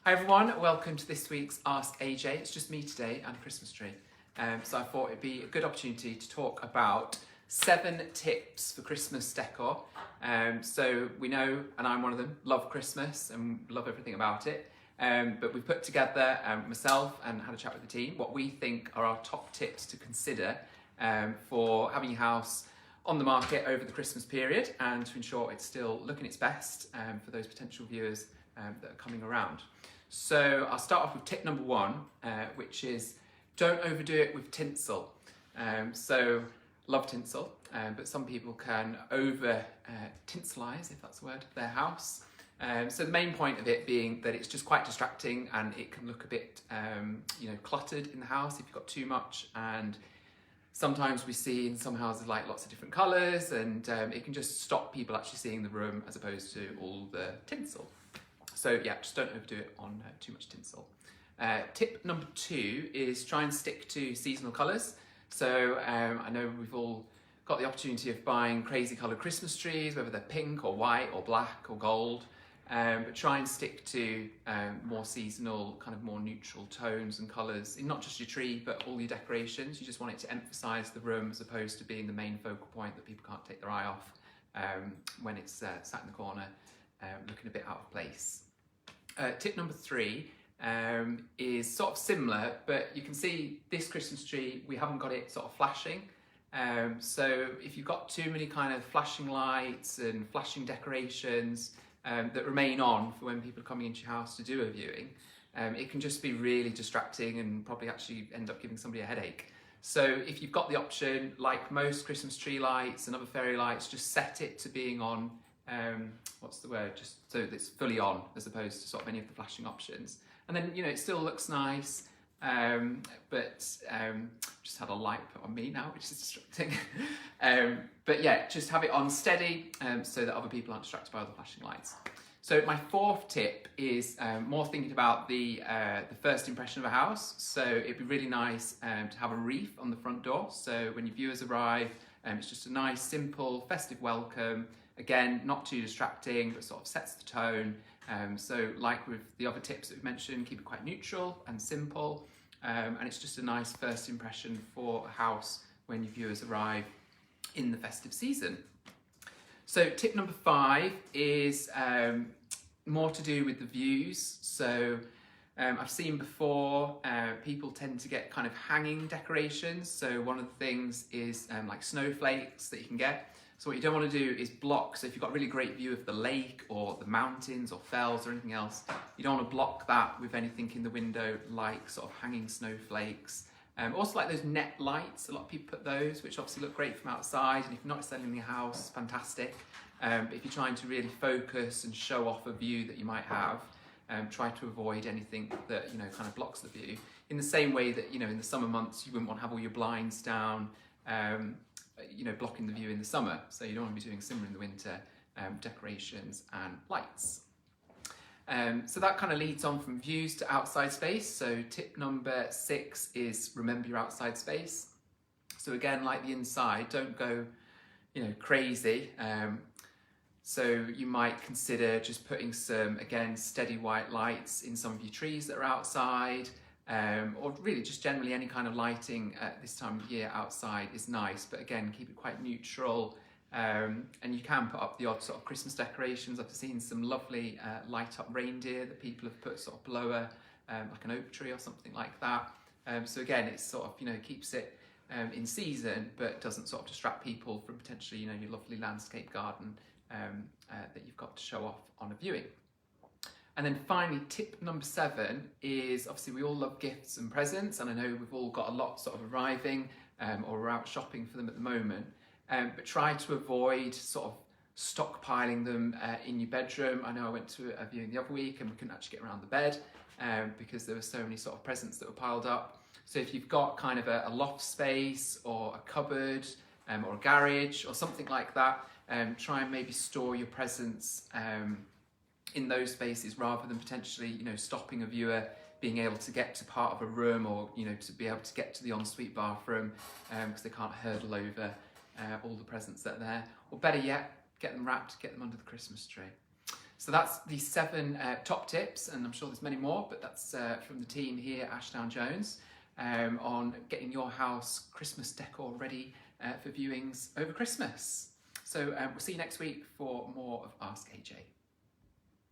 Hi everyone, welcome to this week's Ask AJ. It's just me today and a Christmas tree. So I thought it'd be a good opportunity to talk about 7 tips for Christmas decor. So we know, and I'm one of them, love Christmas and love everything about it. But we've put together, myself and had a chat with the team, what we think are our top tips to consider for having your house on the market over the Christmas period and to ensure it's still looking its best for those potential viewers that are coming around. So I'll start off with tip number 1, which is don't overdo it with tinsel. So love tinsel, but some people can over tinselize, if that's a word, their house. So the main point of it being that it's just quite distracting and it can look a bit cluttered in the house if you've got too much, and sometimes we see in some houses like lots of different colours, and it can just stop people actually seeing the room as opposed to all the tinsel. So yeah, just don't overdo it on too much tinsel. Tip number 2 is try and stick to seasonal colours. So I know we've all got the opportunity of buying crazy coloured Christmas trees, whether they're pink or white or black or gold, but try and stick to more seasonal, kind of more neutral tones and colours in not just your tree, but all your decorations. You just want it to emphasise the room as opposed to being the main focal point that people can't take their eye off when it's sat in the corner looking a bit out of place. Tip number 3 is sort of similar, but you can see this Christmas tree, we haven't got it sort of flashing. So if you've got too many kind of flashing lights and flashing decorations that remain on for when people are coming into your house to do a viewing, it can just be really distracting and probably actually end up giving somebody a headache. So if you've got the option, like most Christmas tree lights and other fairy lights, just set it to being on just so that it's fully on as opposed to sort of any of the flashing options. And then, it still looks nice, but just had a light put on me now, which is distracting. But yeah, just have it on steady so that other people aren't distracted by other flashing lights. So my 4th tip is more thinking about the first impression of a house. So it'd be really nice to have a wreath on the front door. So when your viewers arrive, it's just a nice, simple, festive welcome. Again, not too distracting, but sort of sets the tone. So like with the other tips that we've mentioned, keep it quite neutral and simple. And it's just a nice first impression for a house when your viewers arrive in the festive season. So tip number 5 is more to do with the views. So I've seen before, people tend to get kind of hanging decorations. So one of the things is like snowflakes that you can get. So what you don't want to do is block, so if you've got a really great view of the lake or the mountains or fells or anything else, you don't want to block that with anything in the window like sort of hanging snowflakes. Also like those net lights, a lot of people put those, which obviously look great from outside, and if you're not selling your house, fantastic. But if you're trying to really focus and show off a view that you might have, try to avoid anything that kind of blocks the view. In the same way that in the summer months you wouldn't want to have all your blinds down, blocking the view in the summer. So you don't want to be doing similar in the winter, decorations and lights. So that kind of leads on from views to outside space. So tip number 6 is remember your outside space. So again, like the inside, don't go, crazy. So you might consider just putting some, again, steady white lights in some of your trees that are outside. Or really just generally any kind of lighting at this time of year outside is nice, but again, keep it quite neutral. And you can put up the odd sort of Christmas decorations. I've seen some lovely light up reindeer that people have put sort of below like an oak tree or something like that. So again, it's sort of, keeps it in season, but doesn't sort of distract people from potentially, your lovely landscape garden that you've got to show off on a viewing. And then finally, tip number 7 is, obviously we all love gifts and presents, and I know we've all got a lot sort of arriving or we're out shopping for them at the moment, but try to avoid sort of stockpiling them in your bedroom. I know I went to a viewing the other week and we couldn't actually get around the bed because there were so many sort of presents that were piled up. So if you've got kind of a loft space or a cupboard or a garage or something like that, try and maybe store your presents in those spaces rather than potentially, stopping a viewer being able to get to part of a room or, to be able to get to the ensuite bathroom because they can't hurdle over all the presents that are there. Or better yet, get them wrapped, get them under the Christmas tree. So that's the 7 top tips, and I'm sure there's many more, but that's from the team here at Ashdown Jones on getting your house Christmas decor ready for viewings over Christmas. So we'll see you next week for more of Ask AJ.